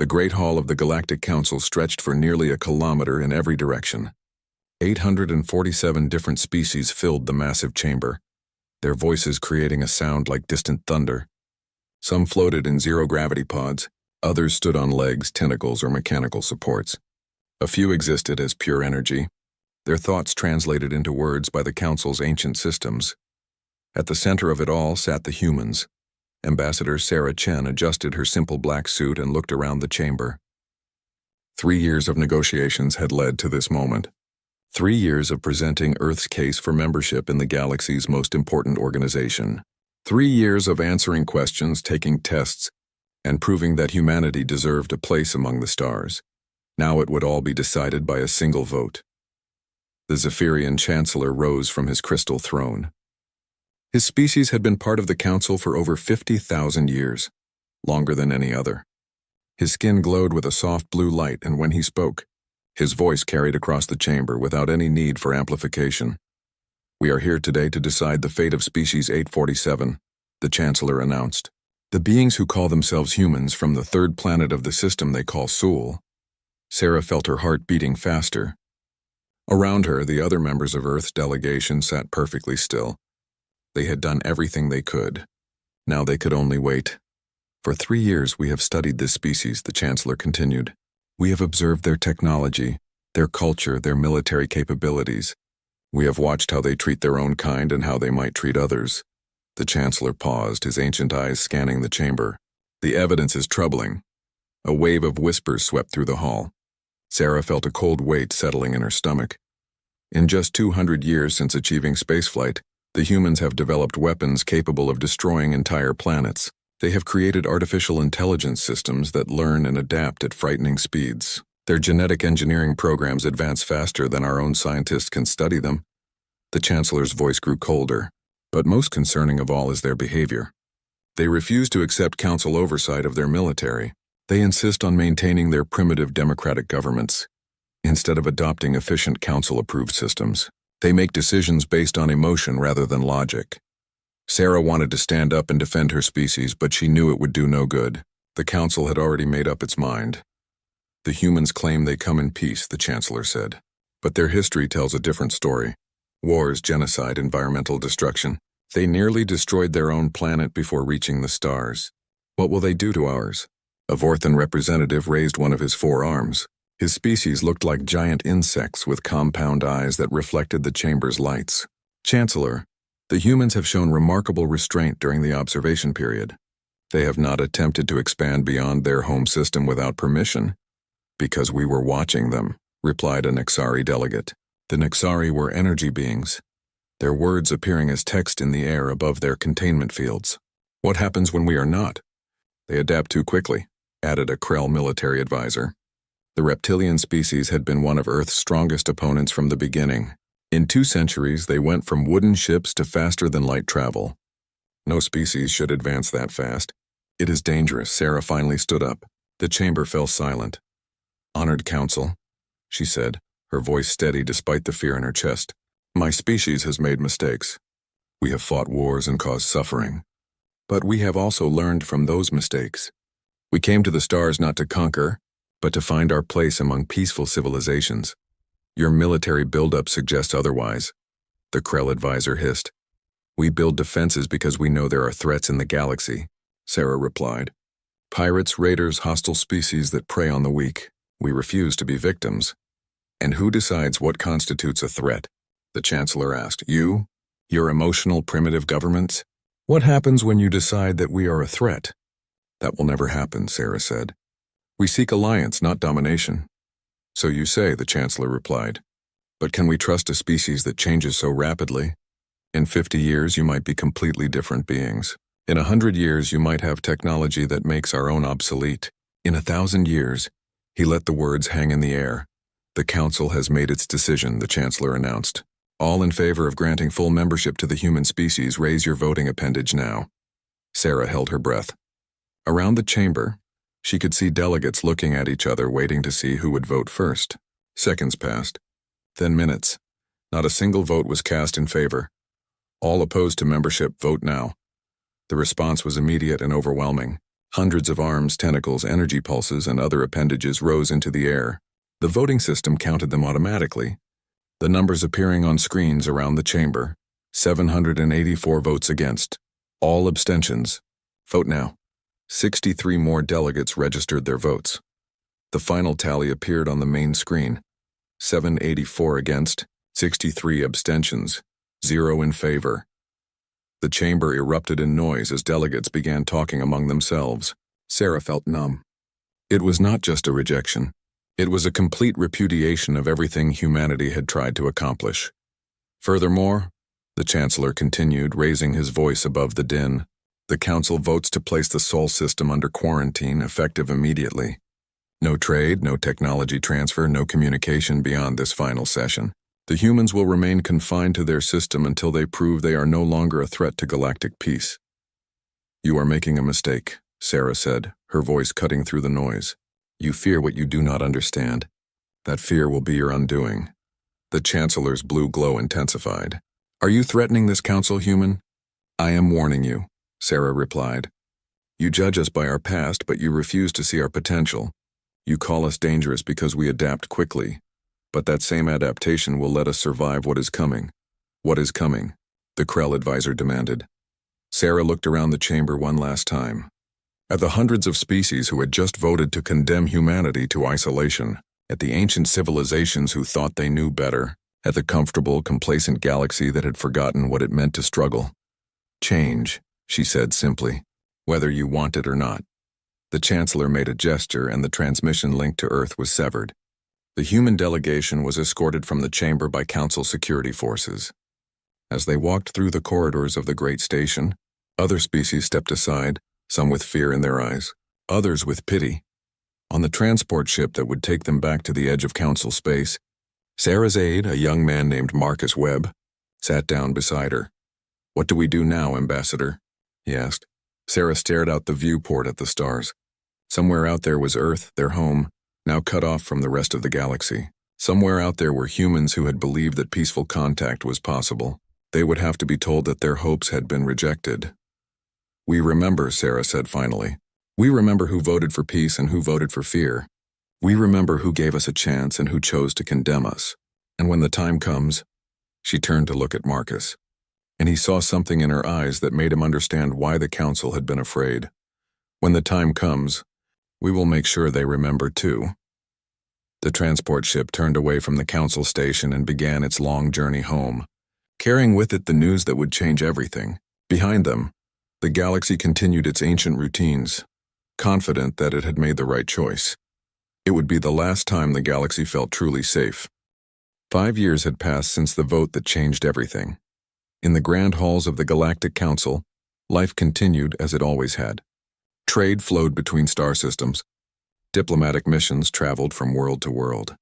The Great Hall of the Galactic Council stretched for nearly a kilometer in every direction. 847 different species filled the massive chamber, their voices creating a sound like distant thunder. Some floated in zero-gravity pods, others stood on legs, tentacles, or mechanical supports. A few existed as pure energy, their thoughts translated into words by the Council's ancient systems. At the center of it all sat the humans. Ambassador Sarah Chen adjusted her simple black suit and looked around the chamber. 3 years of negotiations had led to this moment. 3 years of presenting Earth's case for membership in the galaxy's most important organization. 3 years of answering questions, taking tests, and proving that humanity deserved a place among the stars. Now it would all be decided by a single vote. The Zephyrian Chancellor rose from his crystal throne. His species had been part of the Council for over 50,000 years, longer than any other. His skin glowed with a soft blue light, and when he spoke, his voice carried across the chamber without any need for amplification. "We are here today to decide the fate of Species 847, the Chancellor announced. "The beings who call themselves humans from the third planet of the system they call Sul." Sarah felt her heart beating faster. Around her, the other members of Earth's delegation sat perfectly still. They had done everything they could. Now they could only wait. "For 3 years we have studied this species," the Chancellor continued. "We have observed their technology, their culture, their military capabilities. We have watched how they treat their own kind and how they might treat others." The Chancellor paused, his ancient eyes scanning the chamber. "The evidence is troubling." A wave of whispers swept through the hall. Sarah felt a cold weight settling in her stomach. In just 200 years since achieving spaceflight, the humans have developed weapons capable of destroying entire planets. They have created artificial intelligence systems that learn and adapt at frightening speeds. Their genetic engineering programs advance faster than our own scientists can study them. The Chancellor's voice grew colder, but most concerning of all is their behavior. They refuse to accept Council oversight of their military. They insist on maintaining their primitive democratic governments, instead of adopting efficient Council-approved systems. They make decisions based on emotion rather than logic. Sarah wanted to stand up and defend her species, but she knew it would do no good. The Council had already made up its mind. "The humans claim they come in peace," the Chancellor said. "But their history tells a different story. Wars, genocide, environmental destruction. They nearly destroyed their own planet before reaching the stars. What will they do to ours?" A Vorthan representative raised one of his 4 arms. His species looked like giant insects with compound eyes that reflected the chamber's lights. "Chancellor, the humans have shown remarkable restraint during the observation period. They have not attempted to expand beyond their home system without permission, because we were watching them," replied a Nexari delegate. The Nexari were energy beings, their words appearing as text in the air above their containment fields. "What happens when we are not?" "They adapt too quickly," added a Krell military advisor. The reptilian species had been one of Earth's strongest opponents from the beginning. In 2 centuries, they went from wooden ships to faster-than-light travel. No species should advance that fast. "It is dangerous." Sarah finally stood up. The chamber fell silent. "Honored Council," she said, her voice steady despite the fear in her chest. "My species has made mistakes. We have fought wars and caused suffering. But we have also learned from those mistakes. We came to the stars not to conquer, but to find our place among peaceful civilizations. Your military buildup suggests otherwise," the Krell advisor hissed. "We build defenses because we know there are threats in the galaxy," Sarah replied. "Pirates, raiders, hostile species that prey on the weak. We refuse to be victims." "And who decides what constitutes a threat?" the Chancellor asked. "You? Your emotional, primitive governments? What happens when you decide that we are a threat?" "That will never happen," Sarah said. "We seek alliance, not domination." "So you say," the Chancellor replied. "But can we trust a species that changes so rapidly? In 50 years, you might be completely different beings. In 100 years, you might have technology that makes our own obsolete. In 1,000 years," he let the words hang in the air. "The Council has made its decision," the Chancellor announced. "All in favor of granting full membership to the human species, raise your voting appendage now." Sarah held her breath. Around the chamber, she could see delegates looking at each other, waiting to see who would vote first. Seconds passed. Then minutes. Not a single vote was cast in favor. "All opposed to membership, vote now." The response was immediate and overwhelming. Hundreds of arms, tentacles, energy pulses, and other appendages rose into the air. The voting system counted them automatically, the numbers appearing on screens around the chamber. 784 votes against. All abstentions. Vote now. 63 more delegates registered their votes. The final tally appeared on the main screen. 784 against, 63 abstentions, 0 in favor. The chamber erupted in noise as delegates began talking among themselves. Sarah felt numb. It was not just a rejection. It was a complete repudiation of everything humanity had tried to accomplish. Furthermore, the Chancellor continued, raising his voice above the din, the Council votes to place the Sol system under quarantine, effective immediately. No trade, no technology transfer, no communication beyond this final session. The humans will remain confined to their system until they prove they are no longer a threat to galactic peace. You are making a mistake, Sarah said, her voice cutting through the noise. You fear what you do not understand. That fear will be your undoing. The Chancellor's blue glow intensified. Are you threatening this council, human? I am warning you, Sarah replied. You judge us by our past, but you refuse to see our potential. You call us dangerous because we adapt quickly. But that same adaptation will let us survive what is coming. What is coming? The Krell advisor demanded. Sarah looked around the chamber one last time. At the hundreds of species who had just voted to condemn humanity to isolation, at the ancient civilizations who thought they knew better, at the comfortable, complacent galaxy that had forgotten what it meant to struggle. Change, she said simply, whether you want it or not. The Chancellor made a gesture and the transmission link to Earth was severed. The human delegation was escorted from the chamber by Council security forces. As they walked through the corridors of the great station, other species stepped aside, some with fear in their eyes, others with pity. On the transport ship that would take them back to the edge of Council space, Sarah's aide, a young man named Marcus Webb, sat down beside her. What do we do now, Ambassador? He asked. Sarah stared out the viewport at the stars. Somewhere out there was Earth, their home, now cut off from the rest of the galaxy. Somewhere out there were humans who had believed that peaceful contact was possible. They would have to be told that their hopes had been rejected. We remember, Sarah said finally. We remember who voted for peace and who voted for fear. We remember who gave us a chance and who chose to condemn us. And when the time comes, she turned to look at Marcus. And he saw something in her eyes that made him understand why the Council had been afraid. When the time comes, we will make sure they remember too. The transport ship turned away from the Council station and began its long journey home, carrying with it the news that would change everything. Behind them, the galaxy continued its ancient routines, confident that it had made the right choice. It would be the last time the galaxy felt truly safe. 5 years had passed since the vote that changed everything. In the grand halls of the Galactic Council, life continued as it always had. Trade flowed between star systems. Diplomatic missions traveled from world to world.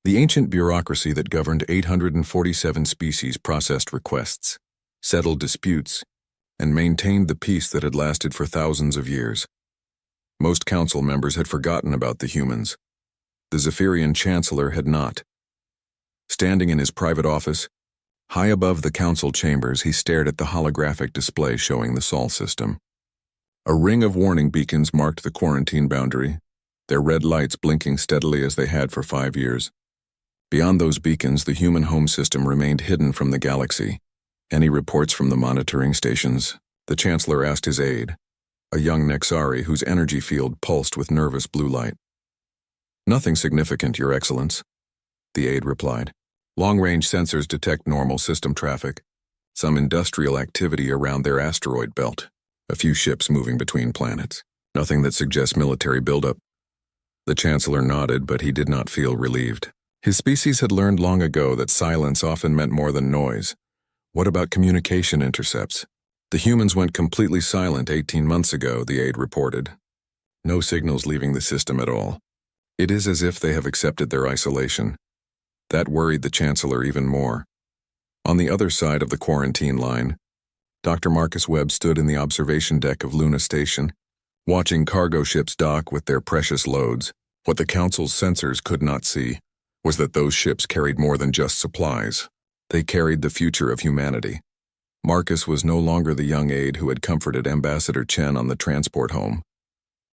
The ancient bureaucracy that governed 847 species processed requests, settled disputes, and maintained the peace that had lasted for thousands of years. Most council members had forgotten about the humans. The Zephyrian Chancellor had not. Standing in his private office, high above the council chambers, he stared at the holographic display showing the Sol system. A ring of warning beacons marked the quarantine boundary, their red lights blinking steadily as they had for 5 years. Beyond those beacons, the human home system remained hidden from the galaxy. Any reports from the monitoring stations? The Chancellor asked his aide, a young Nexari whose energy field pulsed with nervous blue light. Nothing significant, Your Excellence, the aide replied. Long-range sensors detect normal system traffic, some industrial activity around their asteroid belt, a few ships moving between planets. Nothing that suggests military buildup. The Chancellor nodded, but he did not feel relieved. His species had learned long ago that silence often meant more than noise. What about communication intercepts? The humans went completely silent 18 months ago, the aide reported. No signals leaving the system at all. It is as if they have accepted their isolation. That worried the Chancellor even more. On the other side of the quarantine line, Dr. Marcus Webb stood in the observation deck of Luna Station, watching cargo ships dock with their precious loads. What the Council's sensors could not see was that those ships carried more than just supplies. They carried the future of humanity. Marcus was no longer the young aide who had comforted Ambassador Chen on the transport home.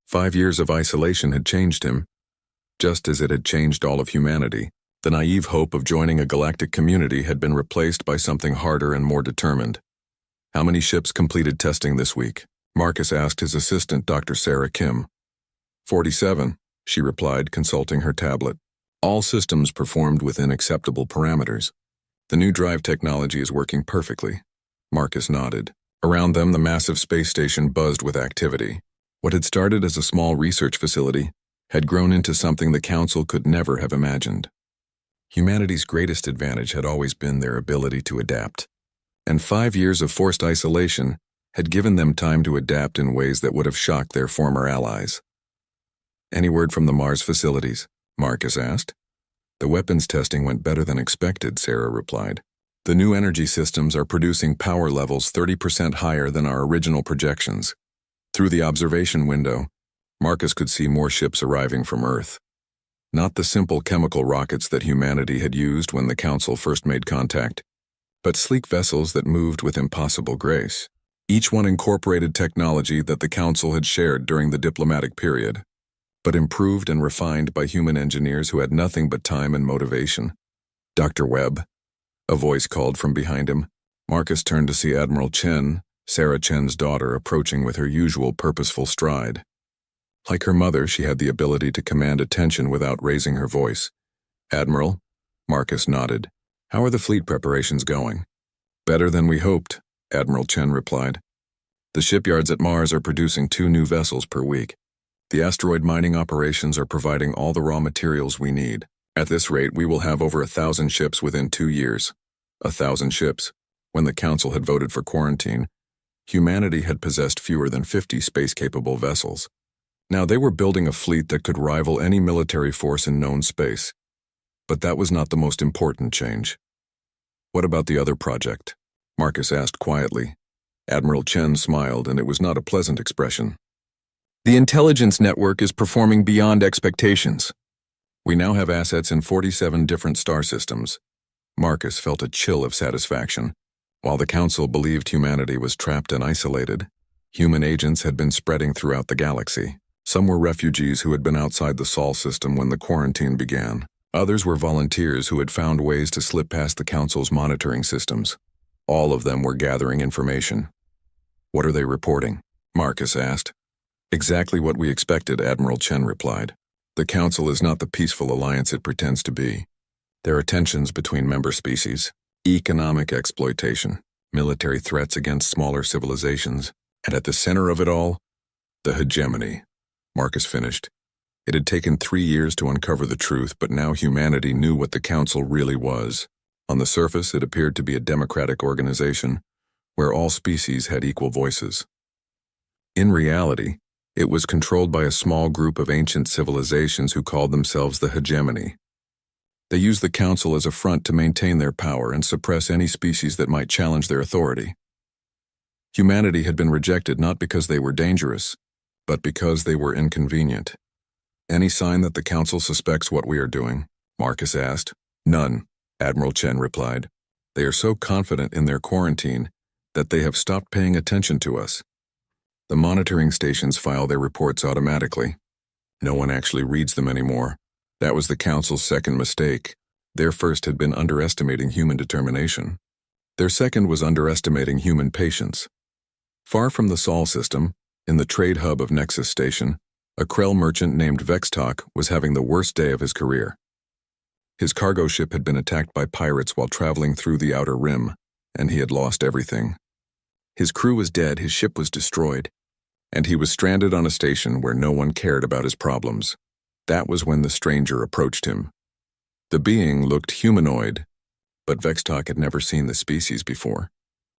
5 years of isolation had changed him, just as it had changed all of humanity. The naive hope of joining a galactic community had been replaced by something harder and more determined. How many ships completed testing this week? Marcus asked his assistant, Dr. Sarah Kim. 47, she replied, consulting her tablet. All systems performed within acceptable parameters. The new drive technology is working perfectly. Marcus nodded. Around them, the massive space station buzzed with activity. What had started as a small research facility had grown into something the Council could never have imagined. Humanity's greatest advantage had always been their ability to adapt, and 5 years of forced isolation had given them time to adapt in ways that would have shocked their former allies. Any word from the Mars facilities? Marcus asked. The weapons testing went better than expected, Sarah replied. The new energy systems are producing power levels 30% higher than our original projections. Through the observation window, Marcus could see more ships arriving from Earth. Not the simple chemical rockets that humanity had used when the Council first made contact, but sleek vessels that moved with impossible grace. Each one incorporated technology that the Council had shared during the diplomatic period, but improved and refined by human engineers who had nothing but time and motivation. Dr. Webb, a voice called from behind him. Marcus turned to see Admiral Chen, Sarah Chen's daughter, approaching with her usual purposeful stride. Like her mother, she had the ability to command attention without raising her voice. Admiral? Marcus nodded. How are the fleet preparations going? Better than we hoped, Admiral Chen replied. The shipyards at Mars are producing 2 new vessels per week. The asteroid mining operations are providing all the raw materials we need. At this rate, we will have over 1,000 ships within 2 years. 1,000 ships. When the Council had voted for quarantine, humanity had possessed fewer than 50 space-capable vessels. Now they were building a fleet that could rival any military force in known space. But that was not the most important change. What about the other project? Marcus asked quietly. Admiral Chen smiled, and it was not a pleasant expression. The intelligence network is performing beyond expectations. We now have assets in 47 different star systems. Marcus felt a chill of satisfaction. While the Council believed humanity was trapped and isolated, human agents had been spreading throughout the galaxy. Some were refugees who had been outside the Sol system when the quarantine began. Others were volunteers who had found ways to slip past the Council's monitoring systems. All of them were gathering information. What are they reporting? Marcus asked. Exactly what we expected, Admiral Chen replied. The Council is not the peaceful alliance it pretends to be. There are tensions between member species, economic exploitation, military threats against smaller civilizations, and at the center of it all, the hegemony. Marcus finished. It had taken 3 years to uncover the truth, but now humanity knew what the Council really was. On the surface, it appeared to be a democratic organization, where all species had equal voices. In reality, it was controlled by a small group of ancient civilizations who called themselves the hegemony. They used the Council as a front to maintain their power and suppress any species that might challenge their authority. Humanity had been rejected not because they were dangerous, but because they were inconvenient. Any sign that the Council suspects what we are doing? Marcus asked. None, Admiral Chen replied. They are so confident in their quarantine that they have stopped paying attention to us. The monitoring stations file their reports automatically. No one actually reads them anymore. That was the Council's second mistake. Their first had been underestimating human determination. Their second was underestimating human patience. Far from the Sol system, in the trade hub of Nexus Station, a Krell merchant named Vextok was having the worst day of his career. His cargo ship had been attacked by pirates while traveling through the Outer Rim, and he had lost everything. His crew was dead, his ship was destroyed, and he was stranded on a station where no one cared about his problems. That was when the stranger approached him. The being looked humanoid, but Vextok had never seen the species before.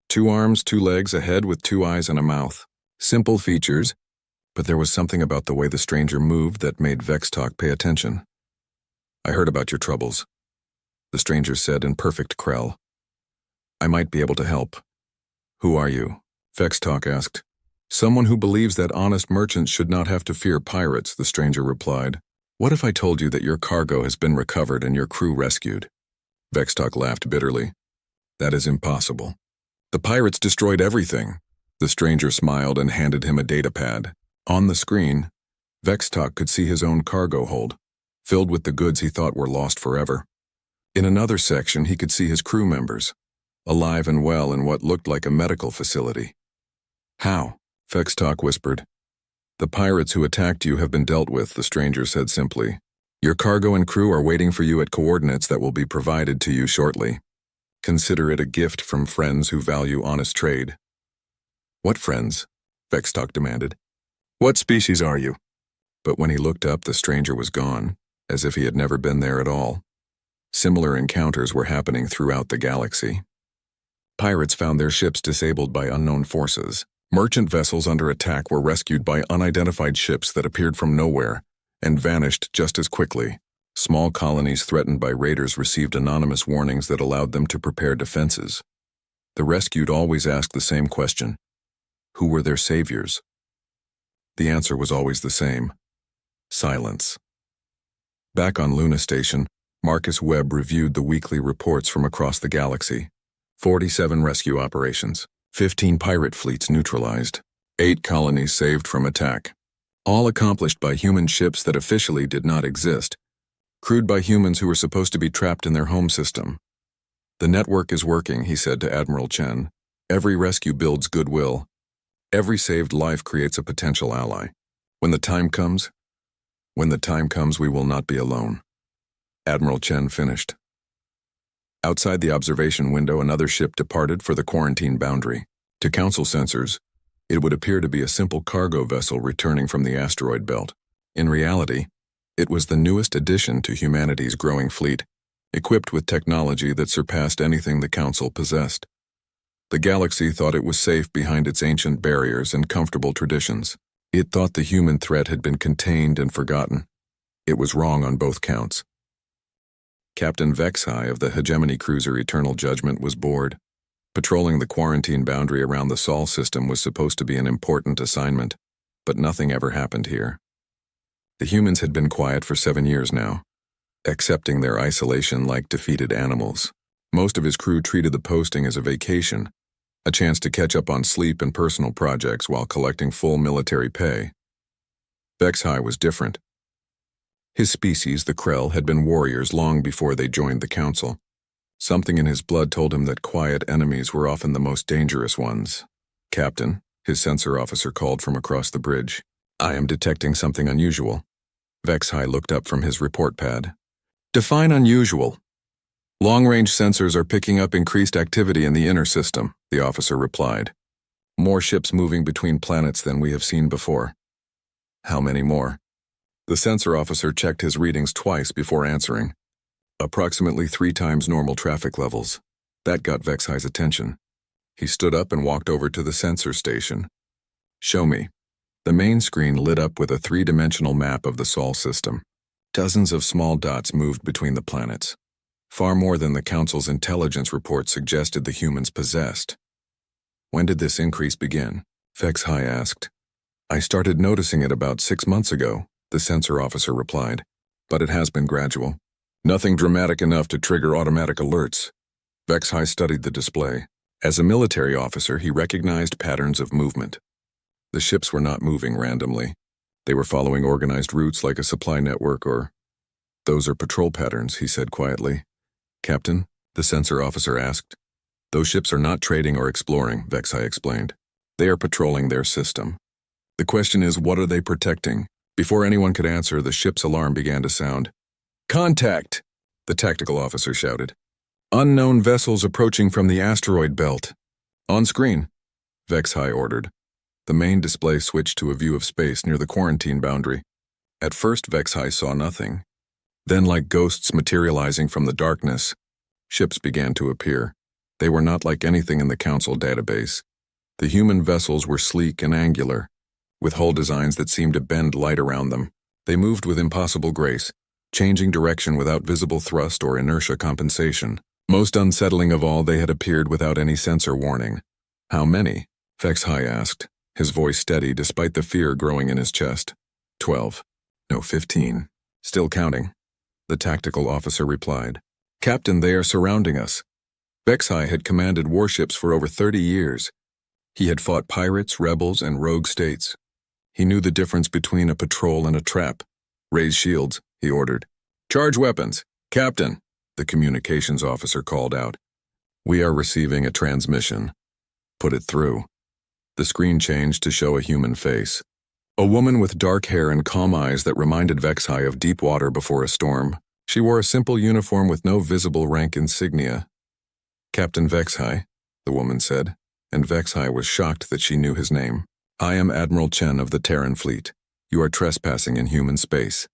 2 arms, 2 legs, a head with 2 eyes and a mouth. Simple features, but there was something about the way the stranger moved that made Vextok pay attention. I heard about your troubles, the stranger said in perfect Krell. I might be able to help. Who are you? Vextok asked. Someone who believes that honest merchants should not have to fear pirates, the stranger replied. What if I told you that your cargo has been recovered and your crew rescued? Vextok laughed bitterly. That is impossible. The pirates destroyed everything. The stranger smiled and handed him a datapad. On the screen, Vextalk could see his own cargo hold, filled with the goods he thought were lost forever. In another section, he could see his crew members, alive and well in what looked like a medical facility. "How?" Vextalk whispered. "The pirates who attacked you have been dealt with," the stranger said simply. "Your cargo and crew are waiting for you at coordinates that will be provided to you shortly. Consider it a gift from friends who value honest trade." "What friends?" Vextalk demanded. "What species are you?" But when he looked up, the stranger was gone, as if he had never been there at all. Similar encounters were happening throughout the galaxy. Pirates found their ships disabled by unknown forces. Merchant vessels under attack were rescued by unidentified ships that appeared from nowhere and vanished just as quickly. Small colonies threatened by raiders received anonymous warnings that allowed them to prepare defenses. The rescued always asked the same question: who were their saviors? The answer was always the same: silence. Back on Luna Station, Marcus Webb reviewed the weekly reports from across the galaxy. 47 rescue operations, 15 pirate fleets neutralized, 8 colonies saved from attack. All accomplished by human ships that officially did not exist, crewed by humans who were supposed to be trapped in their home system. "The network is working," he said to Admiral Chen. "Every rescue builds goodwill. Every saved life creates a potential ally. When the time comes, we will not be alone." Admiral Chen finished. Outside the observation window, another ship departed for the quarantine boundary. To Council sensors, it would appear to be a simple cargo vessel returning from the asteroid belt. In reality, it was the newest addition to humanity's growing fleet, equipped with technology that surpassed anything the Council possessed. The galaxy thought it was safe behind its ancient barriers and comfortable traditions. It thought the human threat had been contained and forgotten. It was wrong on both counts. Captain Vexhai of the hegemony cruiser Eternal Judgment was bored. Patrolling the quarantine boundary around the Sol system was supposed to be an important assignment, but nothing ever happened here. The humans had been quiet for 7 years now, accepting their isolation like defeated animals. Most of his crew treated the posting as a vacation, a chance to catch up on sleep and personal projects while collecting full military pay. Vexhai was different. His species, the Krell, had been warriors long before they joined the Council. Something in his blood told him that quiet enemies were often the most dangerous ones. "Captain," his sensor officer called from across the bridge. "I am detecting something unusual." Vexhai looked up from his report pad. "Define unusual." "Long-range sensors are picking up increased activity in the inner system," the officer replied. "More ships moving between planets than we have seen before." "How many more?" The sensor officer checked his readings twice before answering. "Approximately 3 times normal traffic levels." That got Vexhai's attention. He stood up and walked over to the sensor station. "Show me." The main screen lit up with a 3-dimensional map of the Sol system. Dozens of small dots moved between the planets. Far more than the Council's intelligence report suggested the humans possessed. "When did this increase begin?" Vexhai asked. "I started noticing it about 6 months ago," the sensor officer replied. "But it has been gradual. Nothing dramatic enough to trigger automatic alerts." Vexhai studied the display. As a military officer, he recognized patterns of movement. The ships were not moving randomly. They were following organized routes like a supply network or... "Those are patrol patterns," he said quietly. "Captain?" the sensor officer asked. "Those ships are not trading or exploring," Vexhai explained. "They are patrolling their system. The question is, what are they protecting?" Before anyone could answer, the ship's alarm began to sound. "Contact!" the tactical officer shouted. "Unknown vessels approaching from the asteroid belt." "On screen," Vexhai ordered. The main display switched to a view of space near the quarantine boundary. At first, Vexhai saw nothing. Then, like ghosts materializing from the darkness, ships began to appear. They were not like anything in the Council database. The human vessels were sleek and angular, with hull designs that seemed to bend light around them. They moved with impossible grace, changing direction without visible thrust or inertia compensation. Most unsettling of all, they had appeared without any sensor warning. "How many?" Vexhai asked, his voice steady despite the fear growing in his chest. 12. No, 15. Still counting, the tactical officer replied. "Captain, they are surrounding us." Vexhai had commanded warships for over 30 years. He had fought pirates, rebels, and rogue states. He knew the difference between a patrol and a trap. "Raise shields," he ordered. "Charge weapons. Captain," the communications officer called out. "We are receiving a transmission." "Put it through." The screen changed to show a human face. A woman with dark hair and calm eyes that reminded Vexai of deep water before a storm. She wore a simple uniform with no visible rank insignia. "Captain Vexai," the woman said, and Vexai was shocked that she knew his name. "I am Admiral Chen of the Terran Fleet. You are trespassing in human space."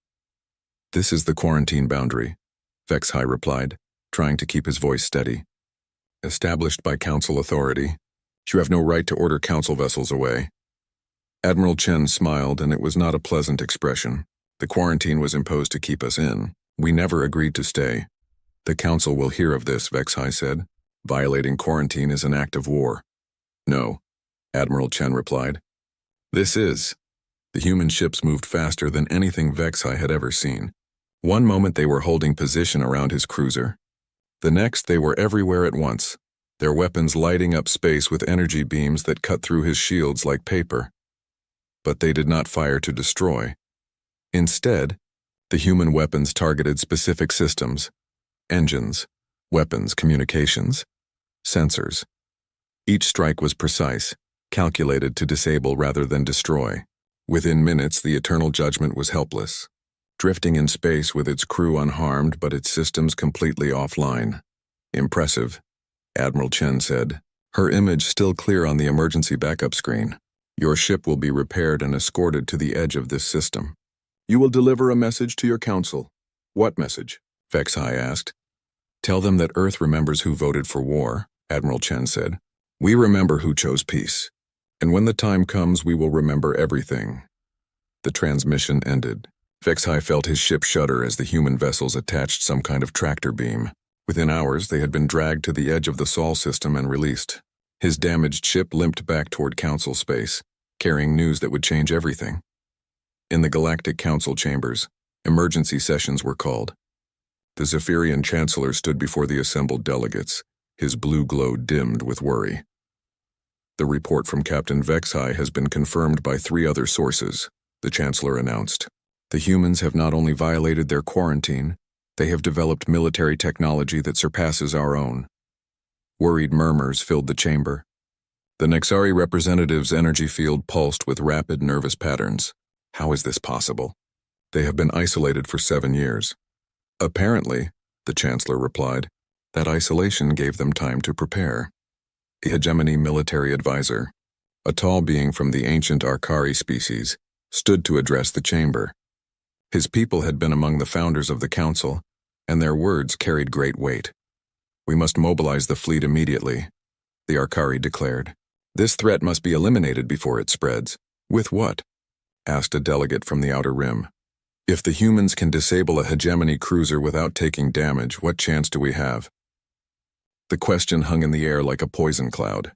"This is the quarantine boundary," Vexai replied, trying to keep his voice steady. "Established by Council authority. You have no right to order Council vessels away." Admiral Chen smiled, and it was not a pleasant expression. "The quarantine was imposed to keep us in. We never agreed to stay." "The Council will hear of this," Vexai said. "Violating quarantine is an act of war." "No," Admiral Chen replied. "This is." The human ships moved faster than anything Vexai had ever seen. One moment they were holding position around his cruiser. The next they were everywhere at once, their weapons lighting up space with energy beams that cut through his shields like paper. But they did not fire to destroy. Instead, the human weapons targeted specific systems: engines, weapons, communications, sensors. Each strike was precise, calculated to disable rather than destroy. Within minutes, the Eternal Judgment was helpless, drifting in space with its crew unharmed but its systems completely offline. "Impressive," Admiral Chen said, her image still clear on the emergency backup screen. "Your ship will be repaired and escorted to the edge of this system. You will deliver a message to your council." "What message?" Vexai asked. "Tell them that Earth remembers who voted for war," Admiral Chen said. "We remember who chose peace. And when the time comes, we will remember everything." The transmission ended. Vexai felt his ship shudder as the human vessels attached some kind of tractor beam. Within hours, they had been dragged to the edge of the Sol system and released. His damaged ship limped back toward Council space, carrying news that would change everything. In the Galactic Council chambers, emergency sessions were called. The Zephyrian Chancellor stood before the assembled delegates, his blue glow dimmed with worry. "The report from Captain Vexai has been confirmed by 3 other sources," the Chancellor announced. "The humans have not only violated their quarantine, they have developed military technology that surpasses our own." Worried murmurs filled the chamber. The Nexari representative's energy field pulsed with rapid nervous patterns. "How is this possible? They have been isolated for 7 years. "Apparently," the Chancellor replied, "that isolation gave them time to prepare." The Hegemony military advisor, a tall being from the ancient Arkari species, stood to address the chamber. His people had been among the founders of the Council, and their words carried great weight. "We must mobilize the fleet immediately," the Arkari declared. "This threat must be eliminated before it spreads." "With what?" asked a delegate from the Outer Rim. "If the humans can disable a Hegemony cruiser without taking damage, what chance do we have?" The question hung in the air like a poison cloud.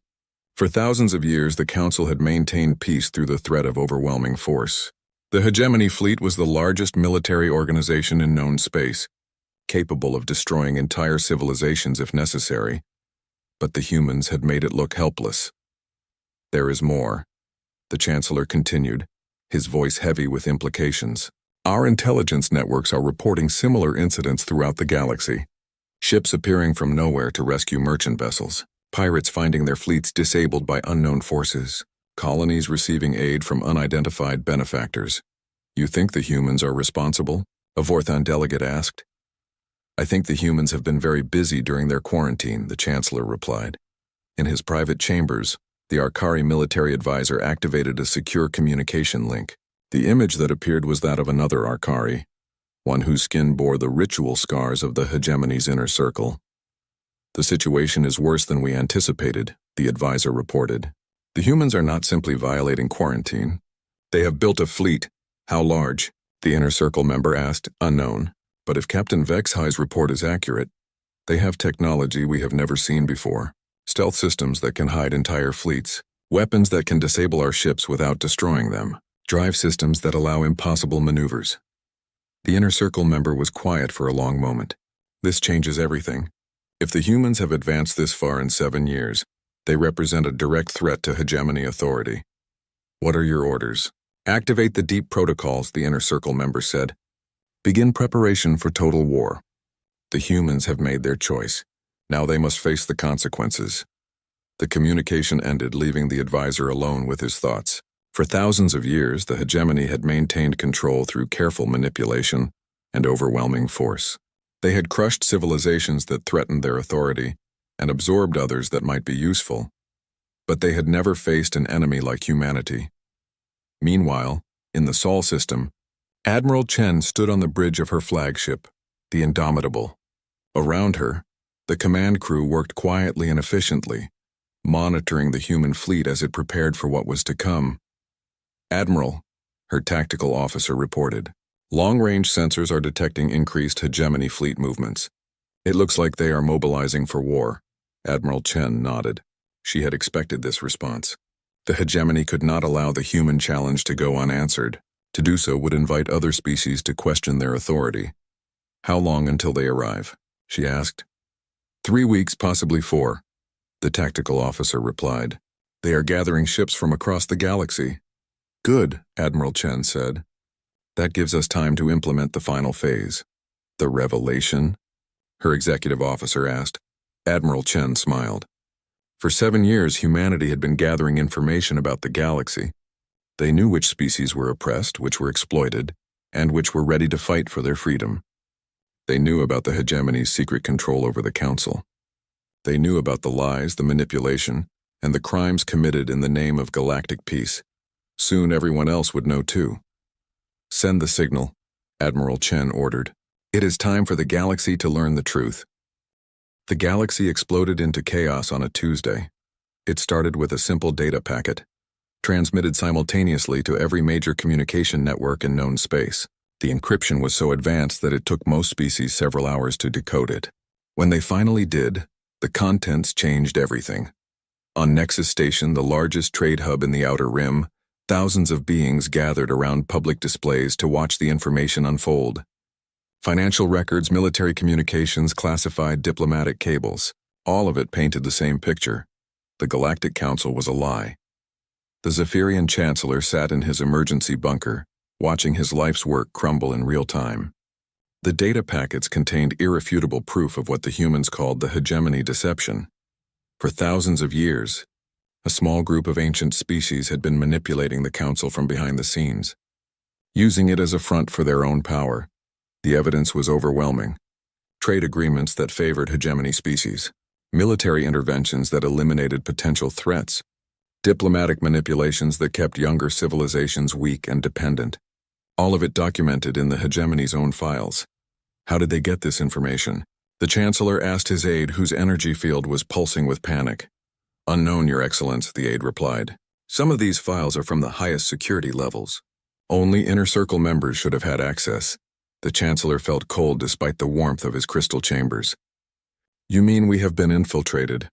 For thousands of years, the Council had maintained peace through the threat of overwhelming force. The Hegemony fleet was the largest military organization in known space, capable of destroying entire civilizations if necessary. But the humans had made it look helpless. "There is more," the Chancellor continued, his voice heavy with implications. "Our intelligence networks are reporting similar incidents throughout the galaxy. Ships appearing from nowhere to rescue merchant vessels, pirates finding their fleets disabled by unknown forces, colonies receiving aid from unidentified benefactors. You think the humans are responsible?" a Vorthon delegate asked. "I think the humans have been very busy during their quarantine," the Chancellor replied. In his private chambers, the Arkari military advisor activated a secure communication link. The image that appeared was that of another Arkari, one whose skin bore the ritual scars of the Hegemony's inner circle. "The situation is worse than we anticipated," the advisor reported. "The humans are not simply violating quarantine. They have built a fleet." "How large?" the inner circle member asked, unknown. "But if Captain Vexai's report is accurate, they have technology we have never seen before. Stealth systems that can hide entire fleets, weapons that can disable our ships without destroying them, drive systems that allow impossible maneuvers." The inner circle member was quiet for a long moment. "This changes everything. If the humans have advanced this far in 7 years, they represent a direct threat to Hegemony authority." "What are your orders?" Activate the deep protocols, the Inner Circle member said. Begin preparation for total war. The humans have made their choice. Now they must face the consequences. The communication ended, leaving the advisor alone with his thoughts. For thousands of years, the hegemony had maintained control through careful manipulation and overwhelming force. They had crushed civilizations that threatened their authority and absorbed others that might be useful. But they had never faced an enemy like humanity. Meanwhile, in the Sol system, Admiral Chen stood on the bridge of her flagship, the Indomitable. Around her, the command crew worked quietly and efficiently, monitoring the human fleet as it prepared for what was to come. Admiral, her tactical officer reported, long-range sensors are detecting increased hegemony fleet movements. It looks like they are mobilizing for war. Admiral Chen nodded. She had expected this response. The hegemony could not allow the human challenge to go unanswered. To do so would invite other species to question their authority. How long until they arrive? She asked. 3 weeks, possibly 4. The tactical officer replied. They are gathering ships from across the galaxy. Good, Admiral Chen said. That gives us time to implement the final phase. The revelation? Her executive officer asked. Admiral Chen smiled. For 7 years, humanity had been gathering information about the galaxy. They knew which species were oppressed, which were exploited, and which were ready to fight for their freedom. They knew about the hegemony's secret control over the Council. They knew about the lies, the manipulation, and the crimes committed in the name of galactic peace. Soon everyone else would know too. Send the signal, Admiral Chen ordered. It is time for the galaxy to learn the truth. The galaxy exploded into chaos on a Tuesday. It started with a simple data packet, transmitted simultaneously to every major communication network in known space. The encryption was so advanced that it took most species several hours to decode it. When they finally did, the contents changed everything. On Nexus Station, the largest trade hub in the Outer Rim, thousands of beings gathered around public displays to watch the information unfold. Financial records, military communications, classified diplomatic cables, all of it painted the same picture. The Galactic Council was a lie. The Zephyrian Chancellor sat in his emergency bunker, watching his life's work crumble in real time. The data packets contained irrefutable proof of what the humans called the hegemony deception. For thousands of years, a small group of ancient species had been manipulating the Council from behind the scenes, using it as a front for their own power. The evidence was overwhelming. Trade agreements that favored hegemony species, military interventions that eliminated potential threats, diplomatic manipulations that kept younger civilizations weak and dependent. All of it documented in the hegemony's own files. How did they get this information? The Chancellor asked his aide, whose energy field was pulsing with panic. Unknown, Your Excellence, the aide replied. Some of these files are from the highest security levels. Only Inner Circle members should have had access. The Chancellor felt cold despite the warmth of his crystal chambers. You mean we have been infiltrated?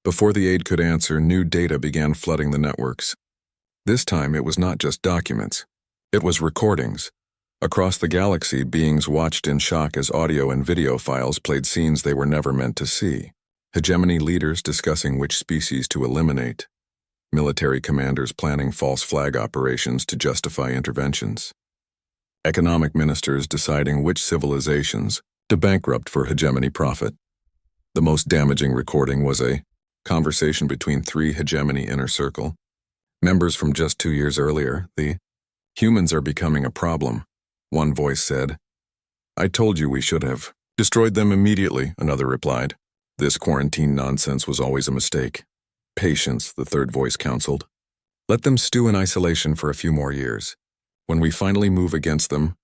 Before the aide could answer, new data began flooding the networks. This time it was not just documents. It was recordings. Across the galaxy, beings watched in shock as audio and video files played scenes they were never meant to see. Hegemony leaders discussing which species to eliminate. Military commanders planning false flag operations to justify interventions. Economic ministers deciding which civilizations to bankrupt for hegemony profit. The most damaging recording was a conversation between 3 hegemony Inner Circle members from just 2 years earlier. The humans are becoming a problem, one voice said. I told you we should have destroyed them immediately, another replied. This quarantine nonsense was always a mistake. Patience, the third voice counseled. Let them stew in isolation for a few more years. When we finally move against them,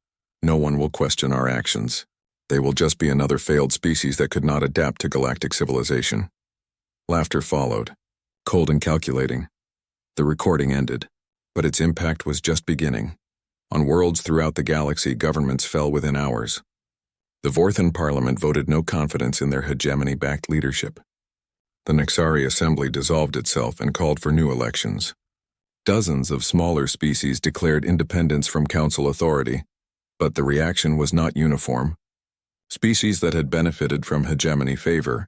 no one will question our actions. They will just be another failed species that could not adapt to galactic civilization. Laughter followed, cold and calculating. The recording ended, but its impact was just beginning. On worlds throughout the galaxy, governments fell within hours. The Vorthan Parliament voted no confidence in their hegemony-backed leadership. The Nexari Assembly dissolved itself and called for new elections. Dozens of smaller species declared independence from Council authority, but the reaction was not uniform. Species that had benefited from hegemony favor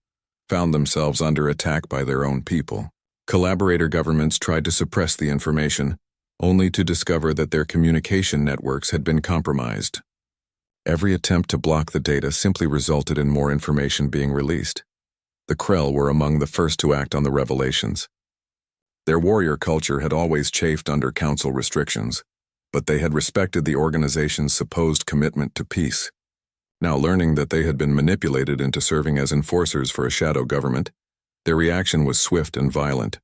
found themselves under attack by their own people. Collaborator governments tried to suppress the information, only to discover that their communication networks had been compromised. Every attempt to block the data simply resulted in more information being released. The Krell were among the first to act on the revelations. Their warrior culture had always chafed under council restrictions, but they had respected the organization's supposed commitment to peace. Now learning that they had been manipulated into serving as enforcers for a shadow government, their reaction was swift and violent.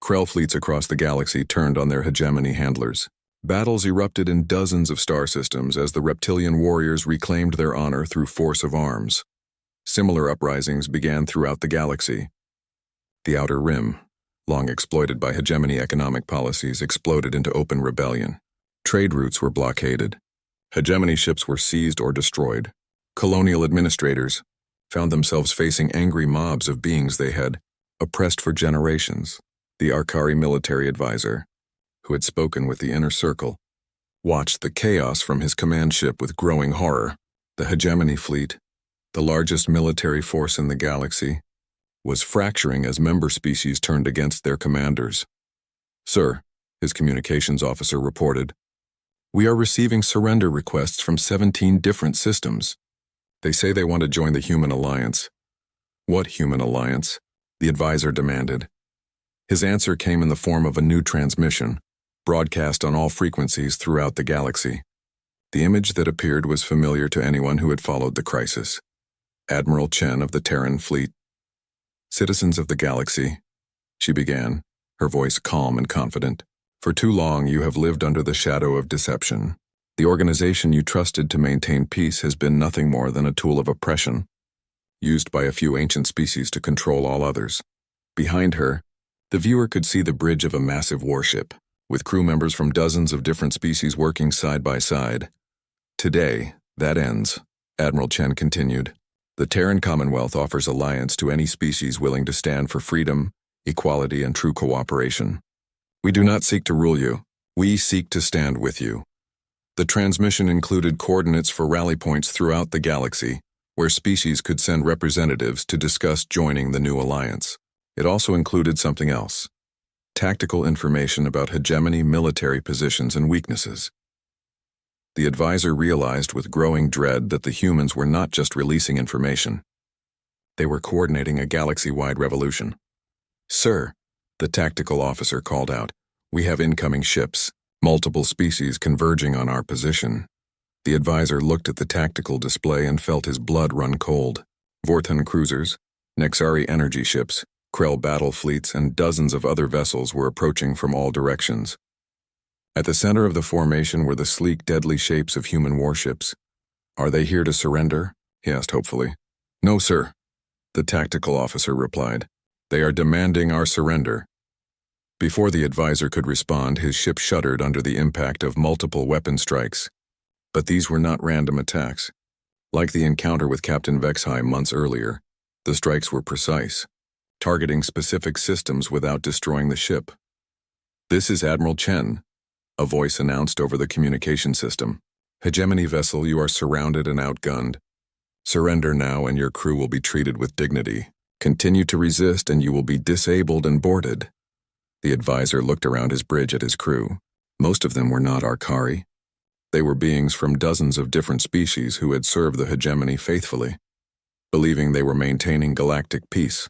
Krell fleets across the galaxy turned on their hegemony handlers. Battles erupted in dozens of star systems as the reptilian warriors reclaimed their honor through force of arms. Similar uprisings began throughout the galaxy. The Outer Rim, long exploited by hegemony economic policies, exploded into open rebellion. Trade routes were blockaded. Hegemony ships were seized or destroyed. Colonial administrators found themselves facing angry mobs of beings they had oppressed for generations. The Arkari military advisor, who had spoken with the Inner Circle, watched the chaos from his command ship with growing horror. The hegemony fleet, the largest military force in the galaxy, was fracturing as member species turned against their commanders. "Sir," his communications officer reported, "we are receiving surrender requests from 17 different systems. They say they want to join the Human Alliance." "What Human Alliance?" the advisor demanded. His answer came in the form of a new transmission, broadcast on all frequencies throughout the galaxy. The image that appeared was familiar to anyone who had followed the crisis. Admiral Chen of the Terran fleet. "Citizens of the galaxy," she began, her voice calm and confident, "for too long you have lived under the shadow of deception. The organization you trusted to maintain peace has been nothing more than a tool of oppression, used by a few ancient species to control all others." Behind her, the viewer could see the bridge of a massive warship, with crew members from dozens of different species working side by side. "Today, that ends," Admiral Chen continued. "The Terran Commonwealth offers alliance to any species willing to stand for freedom, equality, and true cooperation. We do not seek to rule you. We seek to stand with you." The transmission included coordinates for rally points throughout the galaxy, where species could send representatives to discuss joining the new alliance. It also included something else: tactical information about hegemony military positions and weaknesses. The advisor realized with growing dread that the humans were not just releasing information. They were coordinating a galaxy-wide revolution. "Sir," the tactical officer called out, "we have incoming ships, multiple species converging on our position." The advisor looked at the tactical display and felt his blood run cold. Vorton cruisers, Nexari energy ships, Krell battle fleets, and dozens of other vessels were approaching from all directions. At the center of the formation were the sleek, deadly shapes of human warships. "Are they here to surrender?" he asked hopefully. "No, sir," the tactical officer replied. "They are demanding our surrender." Before the advisor could respond, his ship shuddered under the impact of multiple weapon strikes. But these were not random attacks. Like the encounter with Captain Vexheim months earlier, the strikes were precise, targeting specific systems without destroying the ship. "This is Admiral Chen," a voice announced over the communication system. "Hegemony vessel, you are surrounded and outgunned. Surrender now and your crew will be treated with dignity. Continue to resist and you will be disabled and boarded." The advisor looked around his bridge at his crew. Most of them were not Arkari. They were beings from dozens of different species who had served the hegemony faithfully, believing they were maintaining galactic peace.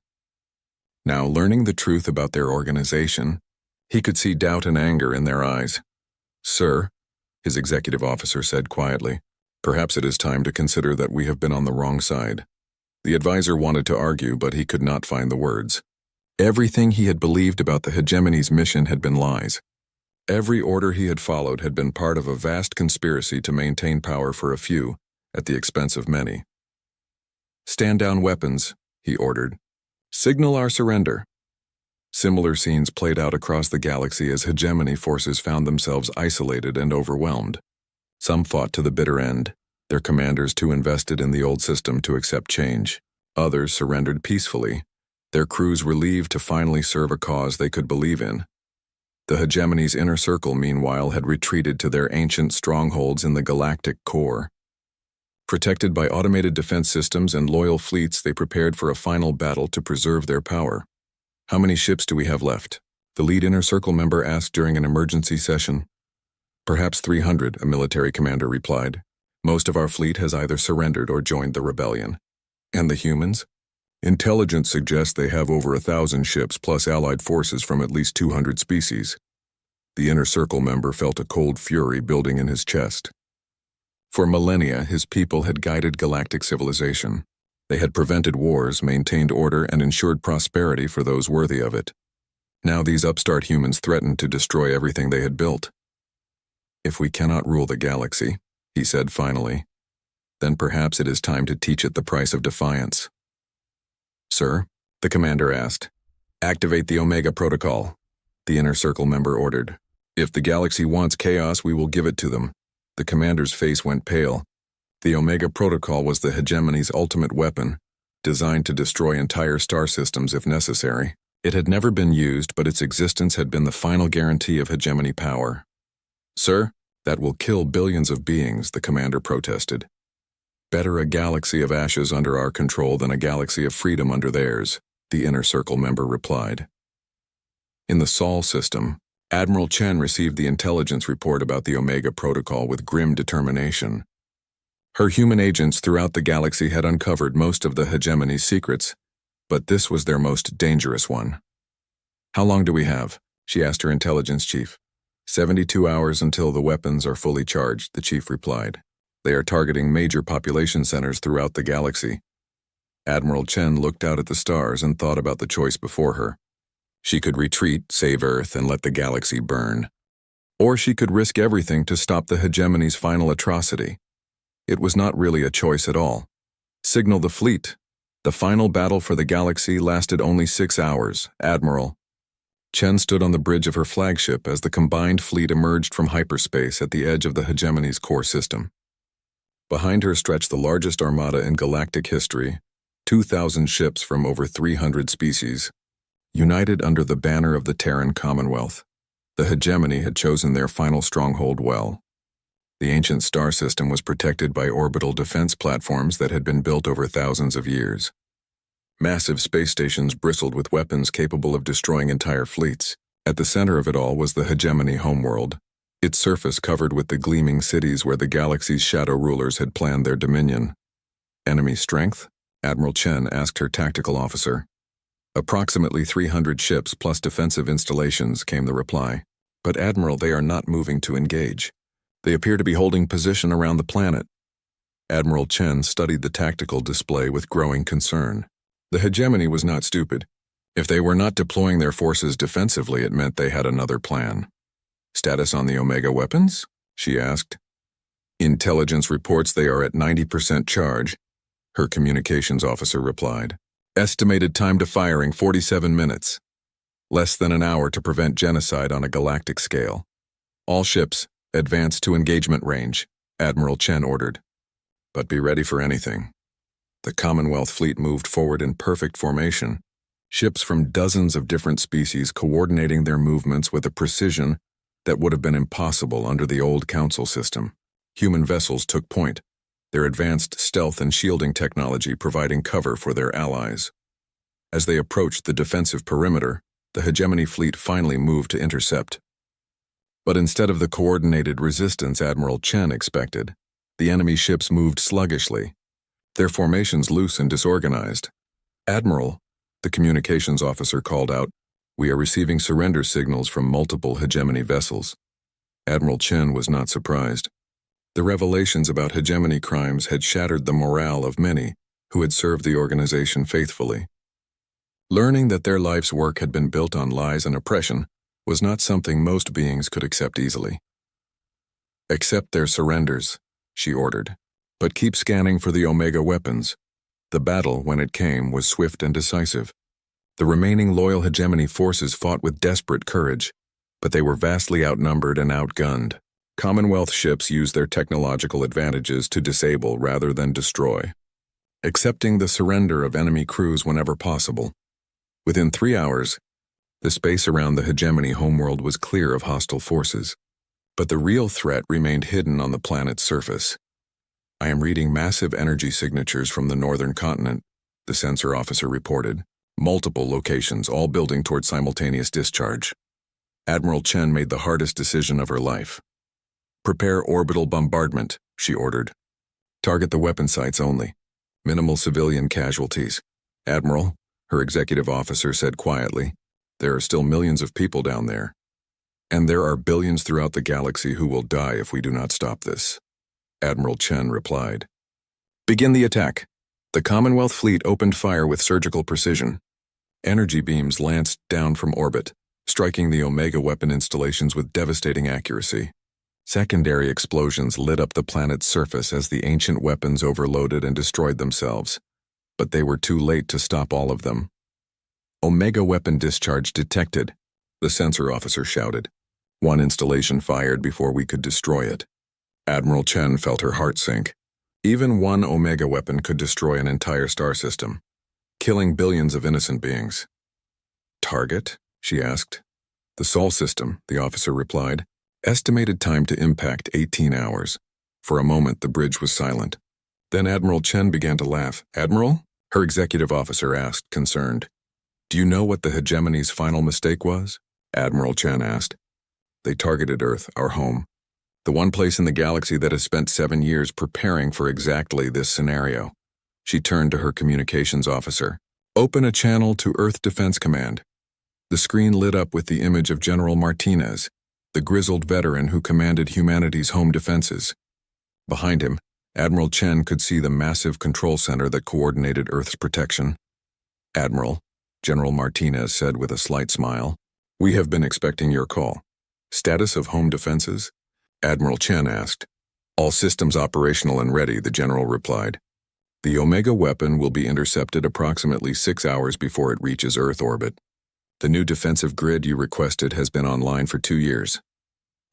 Now, learning the truth about their organization, he could see doubt and anger in their eyes. "Sir," his executive officer said quietly, "perhaps it is time to consider that we have been on the wrong side." The advisor wanted to argue, but he could not find the words. Everything he had believed about the hegemony's mission had been lies. Every order he had followed had been part of a vast conspiracy to maintain power for a few, at the expense of many. "Stand down weapons," he ordered. "Signal our surrender." Similar scenes played out across the galaxy as hegemony forces found themselves isolated and overwhelmed. Some fought to the bitter end, their commanders too invested in the old system to accept change. Others surrendered peacefully, their crews relieved to finally serve a cause they could believe in. The hegemony's inner circle, meanwhile, had retreated to their ancient strongholds in the galactic core. Protected by automated defense systems and loyal fleets, they prepared for a final battle to preserve their power. "How many ships do we have left?" the lead Inner Circle member asked during an emergency session. Perhaps 300, a military commander replied. Most of our fleet has either surrendered or joined the rebellion. And the humans? Intelligence suggests they have over 1,000 ships plus allied forces from at least 200 species. The Inner Circle member felt a cold fury building in his chest. For millennia, his people had guided galactic civilization. They had prevented wars, maintained order, and ensured prosperity for those worthy of it. Now these upstart humans threatened to destroy everything they had built. If we cannot rule the galaxy, he said finally, then perhaps it is time to teach it the price of defiance. Sir, the commander asked. Activate the Omega Protocol, the Inner Circle member ordered. If the galaxy wants chaos, we will give it to them. The commander's face went pale. The Omega Protocol was the hegemony's ultimate weapon, designed to destroy entire star systems if necessary. It had never been used, but its existence had been the final guarantee of hegemony power. Sir, that will kill billions of beings, the commander protested. Better a galaxy of ashes under our control than a galaxy of freedom under theirs, the Inner Circle member replied. In the Sol system, Admiral Chen received the intelligence report about the Omega Protocol with grim determination. Her human agents throughout the galaxy had uncovered most of the hegemony's secrets, but this was their most dangerous one. How long do we have? She asked her intelligence chief. 72 hours until the weapons are fully charged, the chief replied. They are targeting major population centers throughout the galaxy. Admiral Chen looked out at the stars and thought about the choice before her. She could retreat, save Earth, and let the galaxy burn. Or she could risk everything to stop the hegemony's final atrocity. It was not really a choice at all. Signal the fleet. The final battle for the galaxy lasted only 6 hours, Admiral. Chen stood on the bridge of her flagship as the combined fleet emerged from hyperspace at the edge of the hegemony's core system. Behind her stretched the largest armada in galactic history, 2,000 ships from over 300 species, united under the banner of the Terran Commonwealth. The hegemony had chosen their final stronghold well. The ancient star system was protected by orbital defense platforms that had been built over thousands of years. Massive space stations bristled with weapons capable of destroying entire fleets. At the center of it all was the hegemony homeworld, its surface covered with the gleaming cities where the galaxy's shadow rulers had planned their dominion. Enemy strength? Admiral Chen asked her tactical officer. Approximately 300 ships plus defensive installations, came the reply. But Admiral, they are not moving to engage. They appear to be holding position around the planet. Admiral Chen studied the tactical display with growing concern. The hegemony was not stupid. If they were not deploying their forces defensively, it meant they had another plan. Status on the Omega weapons? She asked. Intelligence reports they are at 90% charge, her communications officer replied. Estimated time to firing 47 minutes. Less than an hour to prevent genocide on a galactic scale. All ships, advance to engagement range, Admiral Chen ordered. But be ready for anything. The Commonwealth fleet moved forward in perfect formation, ships from dozens of different species coordinating their movements with a precision that would have been impossible under the old Council system. Human vessels took point, their advanced stealth and shielding technology providing cover for their allies. As they approached the defensive perimeter, the hegemony fleet finally moved to intercept. But instead of the coordinated resistance Admiral Chen expected, the enemy ships moved sluggishly, their formations loose and disorganized. Admiral, the communications officer called out, we are receiving surrender signals from multiple hegemony vessels. Admiral Chen was not surprised. The revelations about hegemony crimes had shattered the morale of many who had served the organization faithfully. Learning that their life's work had been built on lies and oppression was not something most beings could accept easily. Accept their surrenders, she ordered, but keep scanning for the Omega weapons. The battle, when it came, was swift and decisive. The remaining loyal hegemony forces fought with desperate courage, but they were vastly outnumbered and outgunned. Commonwealth ships used their technological advantages to disable rather than destroy, accepting the surrender of enemy crews whenever possible. Within 3 hours, the space around the hegemony homeworld was clear of hostile forces, but the real threat remained hidden on the planet's surface. I am reading massive energy signatures from the northern continent, the sensor officer reported. Multiple locations, all building toward simultaneous discharge. Admiral Chen made the hardest decision of her life. "Prepare orbital bombardment," she ordered. "Target the weapon sites only. Minimal civilian casualties." "Admiral," her executive officer said quietly, "there are still millions of people down there. And there are billions throughout the galaxy who will die if we do not stop this." Admiral Chen replied. "Begin the attack." The Commonwealth fleet opened fire with surgical precision. Energy beams lanced down from orbit, striking the Omega weapon installations with devastating accuracy. Secondary explosions lit up the planet's surface as the ancient weapons overloaded and destroyed themselves. But they were too late to stop all of them. "Omega weapon discharge detected," the sensor officer shouted. "One installation fired before we could destroy it." Admiral Chen felt her heart sink. Even one Omega weapon could destroy an entire star system, killing billions of innocent beings. "Target?" she asked. "The Sol system," the officer replied. "Estimated time to impact 18 hours. For a moment, the bridge was silent. Then Admiral Chen began to laugh. "Admiral?" her executive officer asked, concerned. "Do you know what the hegemony's final mistake was?" Admiral Chen asked. "They targeted Earth, our home. The one place in the galaxy that has spent 7 years preparing for exactly this scenario." She turned to her communications officer. "Open a channel to Earth Defense Command." The screen lit up with the image of General Martinez, the grizzled veteran who commanded humanity's home defenses. Behind him, Admiral Chen could see the massive control center that coordinated Earth's protection. "Admiral," General Martinez said with a slight smile, "we have been expecting your call." "Status of home defenses?" Admiral Chen asked. "All systems operational and ready," the general replied. "The Omega weapon will be intercepted approximately 6 hours before it reaches Earth orbit. The new defensive grid you requested has been online for 2 years."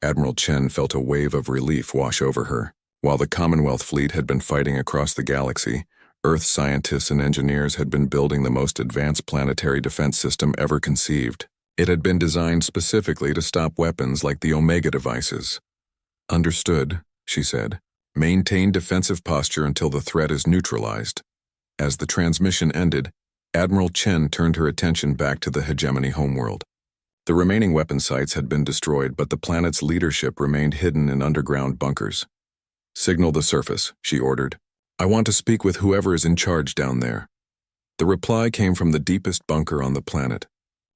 Admiral Chen felt a wave of relief wash over her. While the Commonwealth fleet had been fighting across the galaxy, Earth scientists and engineers had been building the most advanced planetary defense system ever conceived. It had been designed specifically to stop weapons like the Omega devices. "Understood," she said. "Maintain defensive posture until the threat is neutralized." As the transmission ended, Admiral Chen turned her attention back to the hegemony homeworld. The remaining weapon sites had been destroyed, but the planet's leadership remained hidden in underground bunkers. "Signal the surface," she ordered. "I want to speak with whoever is in charge down there." The reply came from the deepest bunker on the planet.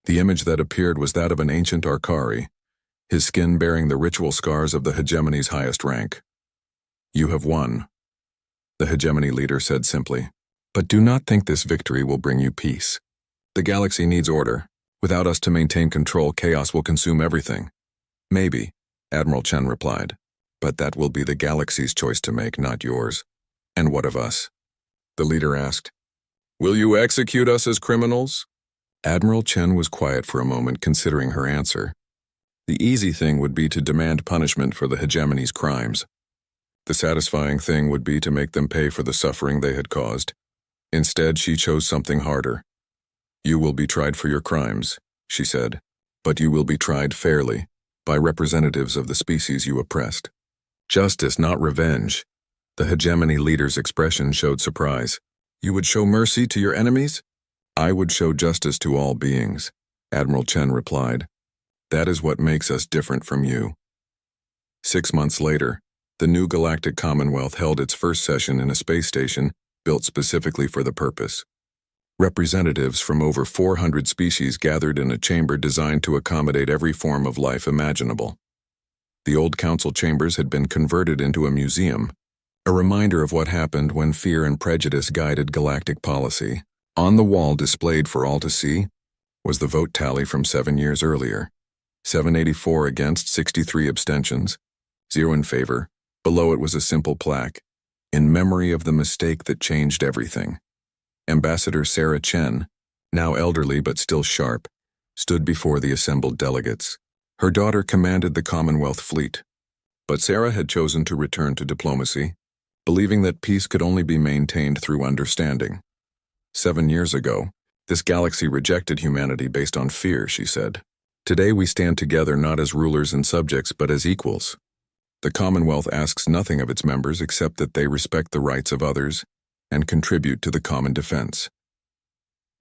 The image that appeared was that of an ancient Arkari, his skin bearing the ritual scars of the hegemony's highest rank. "You have won," the hegemony leader said simply. "But do not think this victory will bring you peace. The galaxy needs order. Without us to maintain control, chaos will consume everything." "Maybe," Admiral Chen replied. "But that will be the galaxy's choice to make, not yours." "And what of us?" the leader asked. "Will you execute us as criminals?" Admiral Chen was quiet for a moment, considering her answer. The easy thing would be to demand punishment for the hegemony's crimes. The satisfying thing would be to make them pay for the suffering they had caused. Instead, she chose something harder. "You will be tried for your crimes," she said, "but you will be tried fairly, by representatives of the species you oppressed." "Justice, not revenge." The hegemony leader's expression showed surprise. "You would show mercy to your enemies?" "I would show justice to all beings," Admiral Chen replied. "That is what makes us different from you." 6 months later, the new Galactic Commonwealth held its first session in a space station built specifically for the purpose. Representatives from over 400 species gathered in a chamber designed to accommodate every form of life imaginable. The old council chambers had been converted into a museum, a reminder of what happened when fear and prejudice guided galactic policy. On the wall, displayed for all to see, was the vote tally from 7 years earlier. 784 against, 63 abstentions, 0 in favor. Below it was a simple plaque, "In memory of the mistake that changed everything." Ambassador Sarah Chen, now elderly but still sharp, stood before the assembled delegates. Her daughter commanded the Commonwealth fleet, but Sarah had chosen to return to diplomacy, believing that peace could only be maintained through understanding. 7 years ago, this galaxy rejected humanity based on fear, she said. Today we stand together not as rulers and subjects, but as equals. The Commonwealth asks nothing of its members except that they respect the rights of others and contribute to the common defense.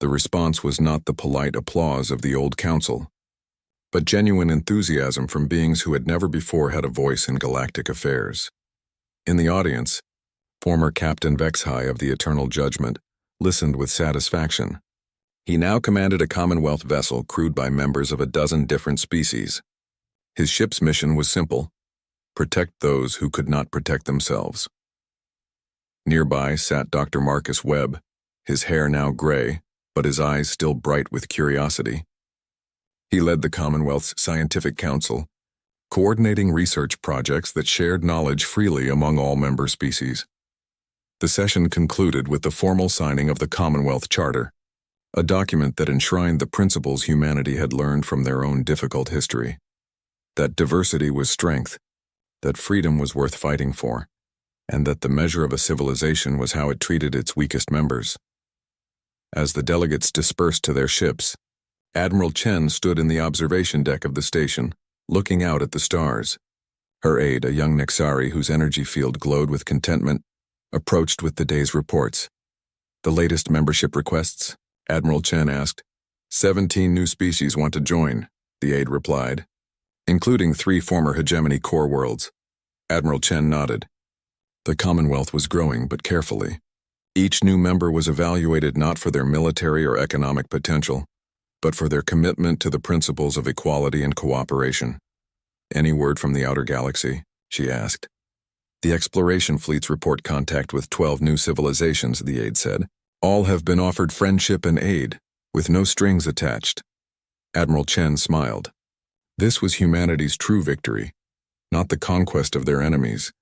The response was not the polite applause of the old council, but genuine enthusiasm from beings who had never before had a voice in galactic affairs. In the audience, former Captain Vexhai of the Eternal Judgment listened with satisfaction. He now commanded a Commonwealth vessel crewed by members of a dozen different species. His ship's mission was simple: protect those who could not protect themselves. Nearby sat Dr. Marcus Webb, his hair now gray, but his eyes still bright with curiosity. He led the Commonwealth's Scientific Council, coordinating research projects that shared knowledge freely among all member species. The session concluded with the formal signing of the Commonwealth Charter, a document that enshrined the principles humanity had learned from their own difficult history. That diversity was strength, that freedom was worth fighting for, and that the measure of a civilization was how it treated its weakest members. As the delegates dispersed to their ships, Admiral Chen stood in the observation deck of the station, looking out at the stars. Her aide, a young Nexari whose energy field glowed with contentment, approached with the day's reports. "The latest membership requests?" Admiral Chen asked. 17 new species want to join," the aide replied, "including 3 former hegemony core worlds." Admiral Chen nodded. The Commonwealth was growing, but carefully. Each new member was evaluated not for their military or economic potential, but for their commitment to the principles of equality and cooperation. "Any word from the outer galaxy?" she asked. "The exploration fleets report contact with 12 new civilizations," the aide said. "All have been offered friendship and aid, with no strings attached." Admiral Chen smiled. This was humanity's true victory, not the conquest of their enemies,